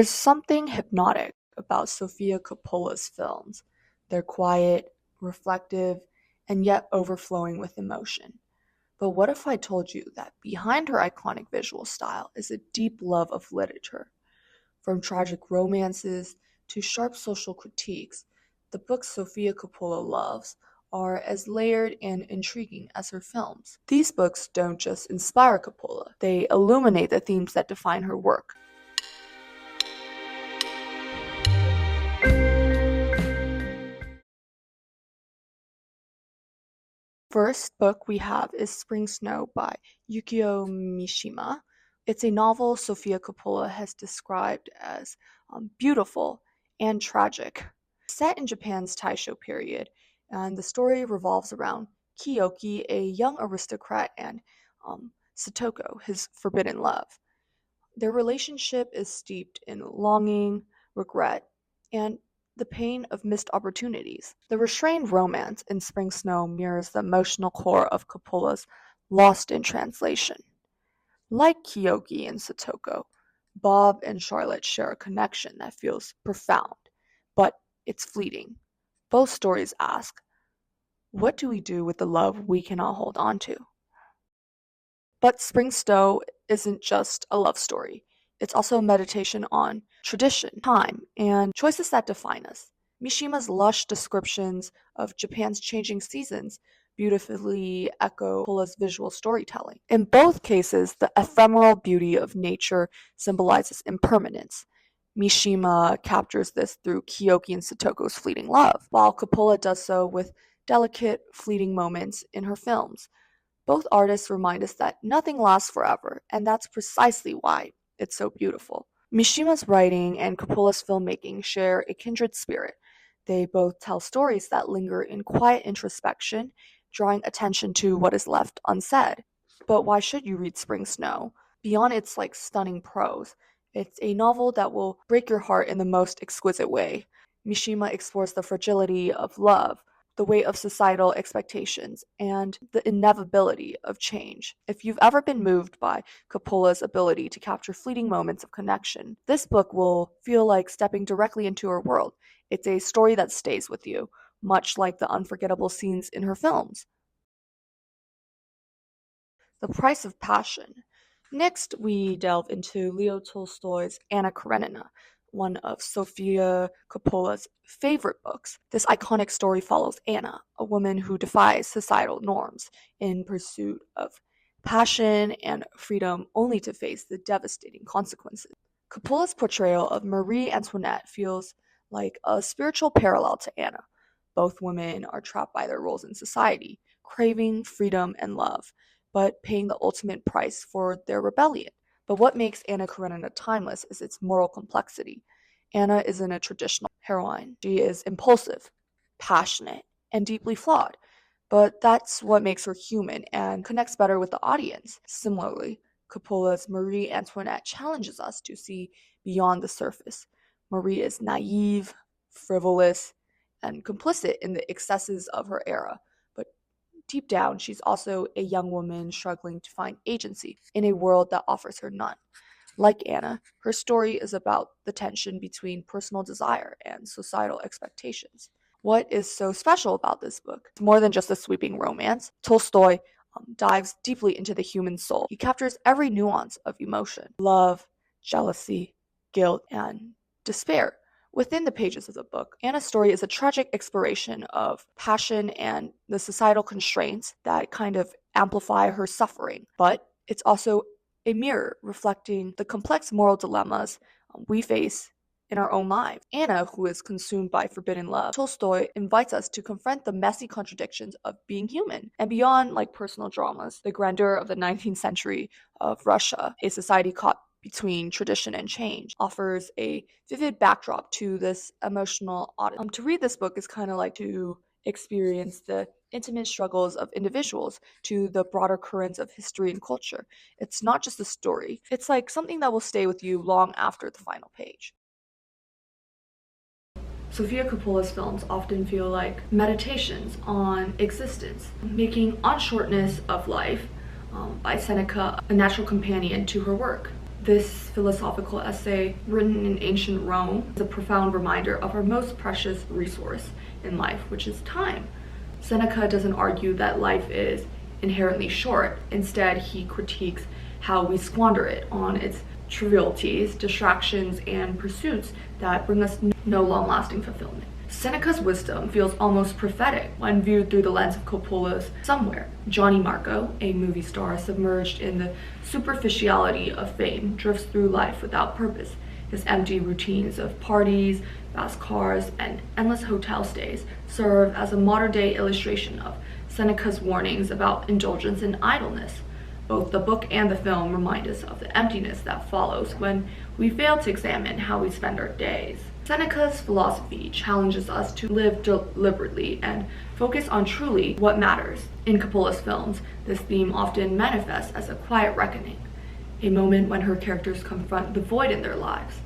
There's something hypnotic about Sofia Coppola's films. They're quiet, reflective, and yet overflowing with emotion. But what if I told you that behind her iconic visual style is a deep love of literature? From tragic romances to sharp social critiques, the books Sofia Coppola loves are as layered and intriguing as her films. These books don't just inspire Coppola, they illuminate the themes that define her work. First book we have is Spring Snow by Yukio Mishima. It's a novel Sofia Coppola has described as beautiful and tragic. Set in Japan's Taisho period, and the story revolves around Kiyoki, a young aristocrat, and Satoko, his forbidden love. Their relationship is steeped in longing, regret, and the pain of missed opportunities. The restrained romance in Spring Snow mirrors the emotional core of Coppola's Lost in Translation. Like Kiyoki and Satoko, Bob and Charlotte share a connection that feels profound, but it's fleeting. Both stories ask, what do we do with the love we cannot hold on to? But Spring Snow isn't just a love story. It's also a meditation on tradition, time, and choices that define us. Mishima's lush descriptions of Japan's changing seasons beautifully echo Coppola's visual storytelling. In both cases, the ephemeral beauty of nature symbolizes impermanence. Mishima captures this through Kiyoki and Satoko's fleeting love, while Coppola does so with delicate, fleeting moments in her films. Both artists remind us that nothing lasts forever, and that's precisely why it's so beautiful. Mishima's writing and Coppola's filmmaking share a kindred spirit. They both tell stories that linger in quiet introspection, drawing attention to what is left unsaid. But why should you read Spring Snow? Beyond its stunning prose, it's a novel that will break your heart in the most exquisite way. Mishima explores the fragility of love, the weight of societal expectations, and the inevitability of change. If you've ever been moved by Coppola's ability to capture fleeting moments of connection, this book will feel like stepping directly into her world. It's a story that stays with you, much like the unforgettable scenes in her films. The Price of Passion. Next, we delve into Leo Tolstoy's Anna Karenina, one of Sofia Coppola's favorite books. This iconic story follows Anna, a woman who defies societal norms in pursuit of passion and freedom only to face the devastating consequences. Coppola's portrayal of Marie Antoinette feels like a spiritual parallel to Anna. Both women are trapped by their roles in society, craving freedom and love, but paying the ultimate price for their rebellion. But what makes Anna Karenina timeless is its moral complexity. Anna isn't a traditional heroine. She is impulsive, passionate, and deeply flawed. But that's what makes her human and connects better with the audience. Similarly, Coppola's Marie Antoinette challenges us to see beyond the surface. Marie is naive, frivolous, and complicit in the excesses of her era. But deep down, she's also a young woman struggling to find agency in a world that offers her none. Like Anna, her story is about the tension between personal desire and societal expectations. What is so special about this book? It's more than just a sweeping romance. Tolstoy dives deeply into the human soul. He captures every nuance of emotion: love, jealousy, guilt, and despair. Within the pages of the book, Anna's story is a tragic exploration of passion and the societal constraints that kind of amplify her suffering. But it's also a mirror reflecting the complex moral dilemmas we face in our own lives. Anna, who is consumed by forbidden love, Tolstoy invites us to confront the messy contradictions of being human. And beyond personal dramas, the grandeur of the 19th century of Russia, a society caught between tradition and change, offers a vivid backdrop to this emotional odyssey. To read this book is kind of like to experience the intimate struggles of individuals to the broader currents of history and culture. It's not just a story, it's like something that will stay with you long after the final page. Sofia Coppola's films often feel like meditations on existence, making On Shortness of Life by Seneca a natural companion to her work. This philosophical essay, written in ancient Rome, is a profound reminder of our most precious resource in life, which is time. Seneca doesn't argue that life is inherently short. Instead, he critiques how we squander it on its trivialities, distractions, and pursuits that bring us no long-lasting fulfillment. Seneca's wisdom feels almost prophetic when viewed through the lens of Coppola's Somewhere. Johnny Marco, a movie star submerged in the superficiality of fame, drifts through life without purpose. His empty routines of parties, fast cars, and endless hotel stays serve as a modern-day illustration of Seneca's warnings about indulgence and idleness. Both the book and the film remind us of the emptiness that follows when we fail to examine how we spend our days. Seneca's philosophy challenges us to live deliberately and focus on truly what matters. In Coppola's films, this theme often manifests as a quiet reckoning, a moment when her characters confront the void in their lives.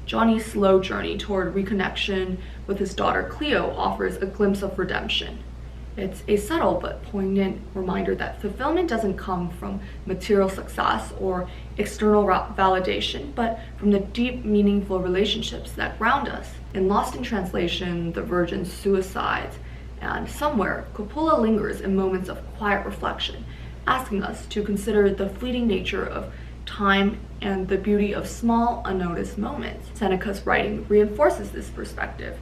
Johnny's slow journey toward reconnection with his daughter Cleo offers a glimpse of redemption. It's a subtle but poignant reminder that fulfillment doesn't come from material success or external validation, but from the deep, meaningful relationships that ground us. In Lost in Translation, The Virgin's Suicides, and Somewhere, Coppola lingers in moments of quiet reflection, asking us to consider the fleeting nature of time and the beauty of small, unnoticed moments. Seneca's writing reinforces this perspective,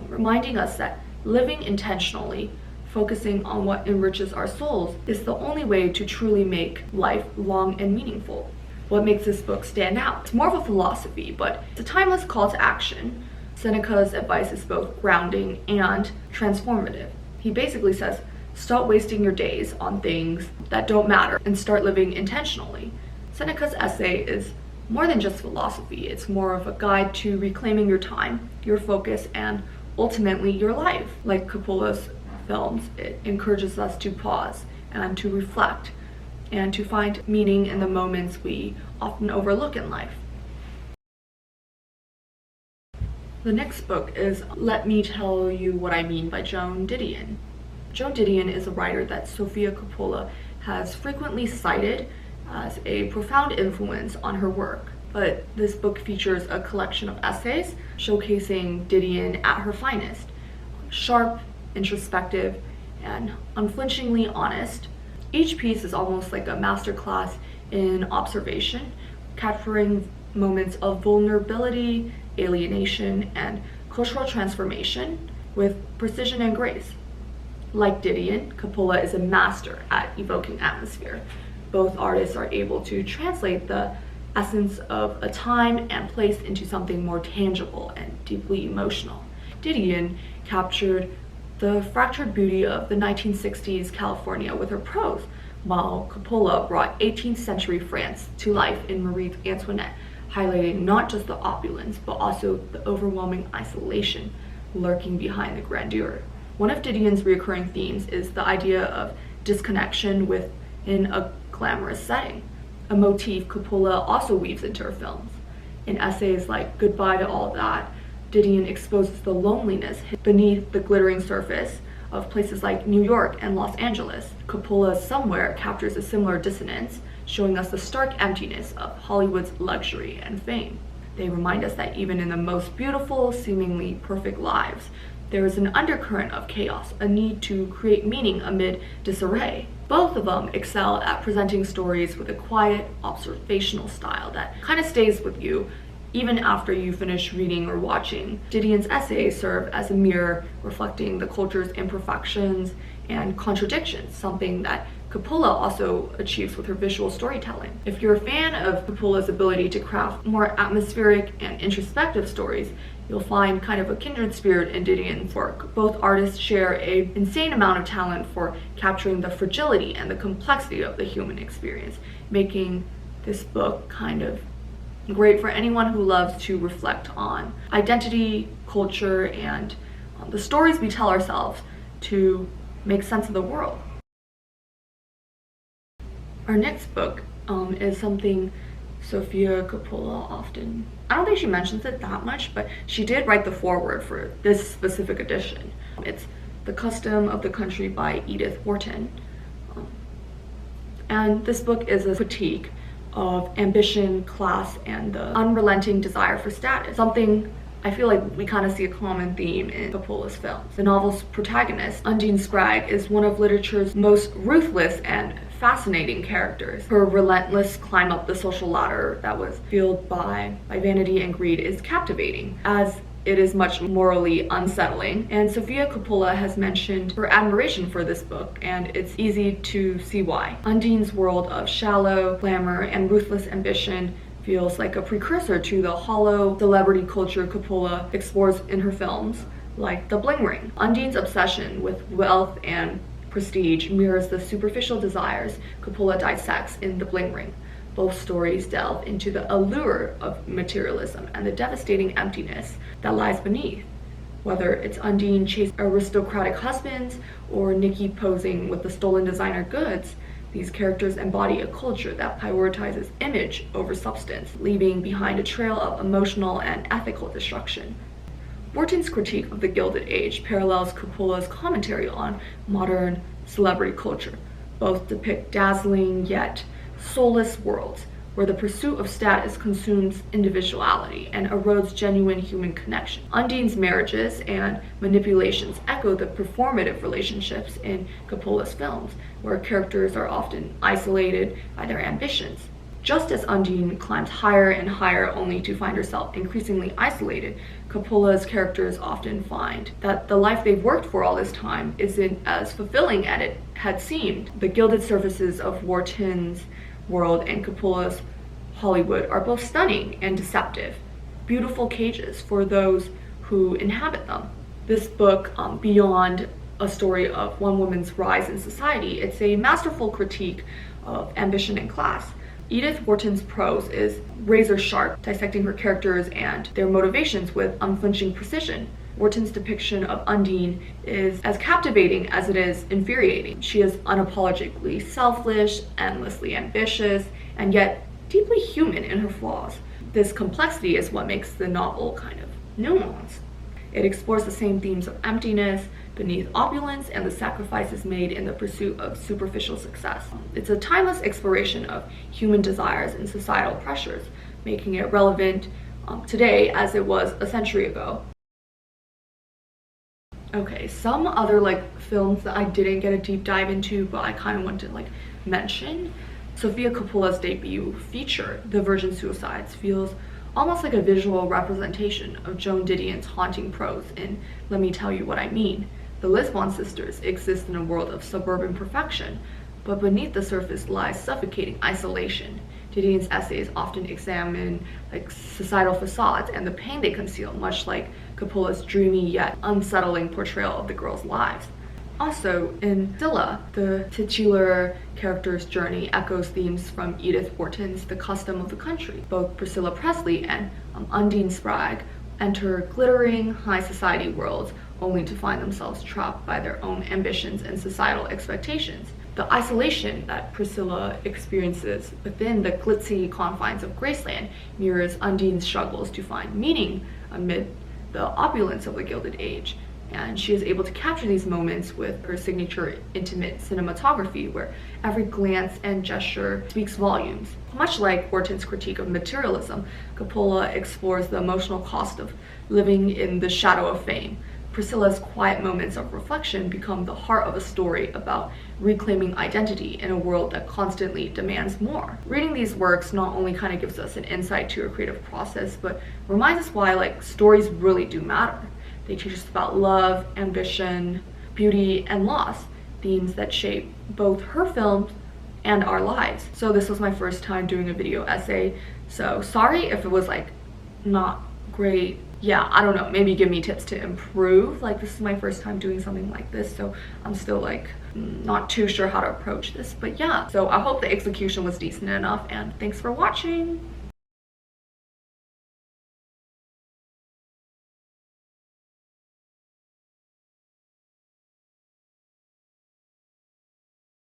reminding us that living intentionally, focusing on what enriches our souls, is the only way to truly make life long and meaningful. What makes this book stand out? It's more of a philosophy, but it's a timeless call to action. Seneca's advice is both grounding and transformative. He basically says, stop wasting your days on things that don't matter and start living intentionally. Seneca's essay is more than just philosophy. It's more of a guide to reclaiming your time, your focus, and ultimately your life. Like Coppola's films, it encourages us to pause and to reflect and to find meaning in the moments we often overlook in life. The next book is Let Me Tell You What I Mean by Joan Didion. Joan Didion is a writer that Sofia Coppola has frequently cited as a profound influence on her work. But this book features a collection of essays showcasing Didion at her finest. Sharp, introspective, and unflinchingly honest. Each piece is almost like a masterclass in observation, capturing moments of vulnerability, alienation, and cultural transformation with precision and grace. Like Didion, Coppola is a master at evoking atmosphere. Both artists are able to translate the essence of a time and place into something more tangible and deeply emotional. Didion captured the fractured beauty of the 1960s California with her prose, while Coppola brought 18th century France to life in Marie Antoinette, highlighting not just the opulence, but also the overwhelming isolation lurking behind the grandeur. One of Didion's recurring themes is the idea of disconnection within a glamorous setting, a motif Coppola also weaves into her films. In essays like Goodbye to All That, Didion exposes the loneliness beneath the glittering surface of places like New York and Los Angeles. Coppola's Somewhere captures a similar dissonance, showing us the stark emptiness of Hollywood's luxury and fame. They remind us that even in the most beautiful, seemingly perfect lives, there is an undercurrent of chaos, a need to create meaning amid disarray. Both of them excel at presenting stories with a quiet, observational style that kind of stays with you even after you finish reading or watching. Didion's essays serve as a mirror reflecting the culture's imperfections and contradictions, something that Coppola also achieves with her visual storytelling. If you're a fan of Coppola's ability to craft more atmospheric and introspective stories, you'll find kind of a kindred spirit in Didion's work. Both artists share an insane amount of talent for capturing the fragility and the complexity of the human experience, making this book kind of great for anyone who loves to reflect on identity, culture, and the stories we tell ourselves to make sense of the world. Our next book is something Sofia Coppola often, I don't think she mentions it that much, but she did write the foreword for this specific edition. It's The Custom of the Country by Edith Wharton. And this book is a critique of ambition, class, and the unrelenting desire for status. Something I feel like we kind of see a common theme in Coppola's films. The novel's protagonist, Undine Spragg, is one of literature's most ruthless and fascinating characters. Her relentless climb up the social ladder that was fueled by vanity and greed is captivating, as it is much morally unsettling. And Sofia Coppola has mentioned her admiration for this book, and it's easy to see why. Undine's world of shallow glamour and ruthless ambition feels like a precursor to the hollow celebrity culture Coppola explores in her films, like The Bling Ring. Undine's obsession with wealth and prestige mirrors the superficial desires Coppola dissects in The Bling Ring. Both stories delve into the allure of materialism and the devastating emptiness that lies beneath. Whether it's Undine chasing aristocratic husbands or Nikki posing with the stolen designer goods, these characters embody a culture that prioritizes image over substance, leaving behind a trail of emotional and ethical destruction. Wharton's critique of the Gilded Age parallels Coppola's commentary on modern celebrity culture. Both depict dazzling yet soulless worlds where the pursuit of status consumes individuality and erodes genuine human connection. Undine's marriages and manipulations echo the performative relationships in Coppola's films, where characters are often isolated by their ambitions. Just as Undine climbs higher and higher only to find herself increasingly isolated, Coppola's characters often find that the life they've worked for all this time isn't as fulfilling as it had seemed. The gilded surfaces of Wharton's world and Coppola's Hollywood are both stunning and deceptive, beautiful cages for those who inhabit them. This book, beyond a story of one woman's rise in society, it's a masterful critique of ambition and class. Edith Wharton's prose is razor sharp, dissecting her characters and their motivations with unflinching precision. Wharton's depiction of Undine is as captivating as it is infuriating. She is unapologetically selfish, endlessly ambitious, and yet deeply human in her flaws. This complexity is what makes the novel kind of nuanced. It explores the same themes of emptiness beneath opulence and the sacrifices made in the pursuit of superficial success. It's a timeless exploration of human desires and societal pressures, making it relevant today as it was a century ago. Okay, some other films that I didn't get a deep dive into, but I kind of want to mention. Sofia Coppola's debut feature, The Virgin Suicides, feels almost like a visual representation of Joan Didion's haunting prose in Let Me Tell You What I Mean. The Lisbon sisters exist in a world of suburban perfection, but beneath the surface lies suffocating isolation. Didion's essays often examine societal facades and the pain they conceal, much like Coppola's dreamy yet unsettling portrayal of the girls' lives. Also, in Priscilla, the titular character's journey echoes themes from Edith Wharton's The Custom of the Country. Both Priscilla Presley and Undine Spragg enter glittering high society worlds only to find themselves trapped by their own ambitions and societal expectations. The isolation that Priscilla experiences within the glitzy confines of Graceland mirrors Undine's struggles to find meaning amid the opulence of the Gilded Age. And she is able to capture these moments with her signature intimate cinematography, where every glance and gesture speaks volumes. Much like Wharton's critique of materialism, Coppola explores the emotional cost of living in the shadow of fame. Priscilla's quiet moments of reflection become the heart of a story about reclaiming identity in a world that constantly demands more. Reading these works not only kind of gives us an insight to her creative process, but reminds us why stories really do matter. They teach us about love, ambition, beauty, and loss, themes that shape both her films and our lives. So this was my first time doing a video essay, so sorry if it was not great. Yeah, I don't know, maybe give me tips to improve. This is my first time doing something like this, so I'm still not too sure how to approach this, but yeah. So I hope the execution was decent enough, and thanks for watching.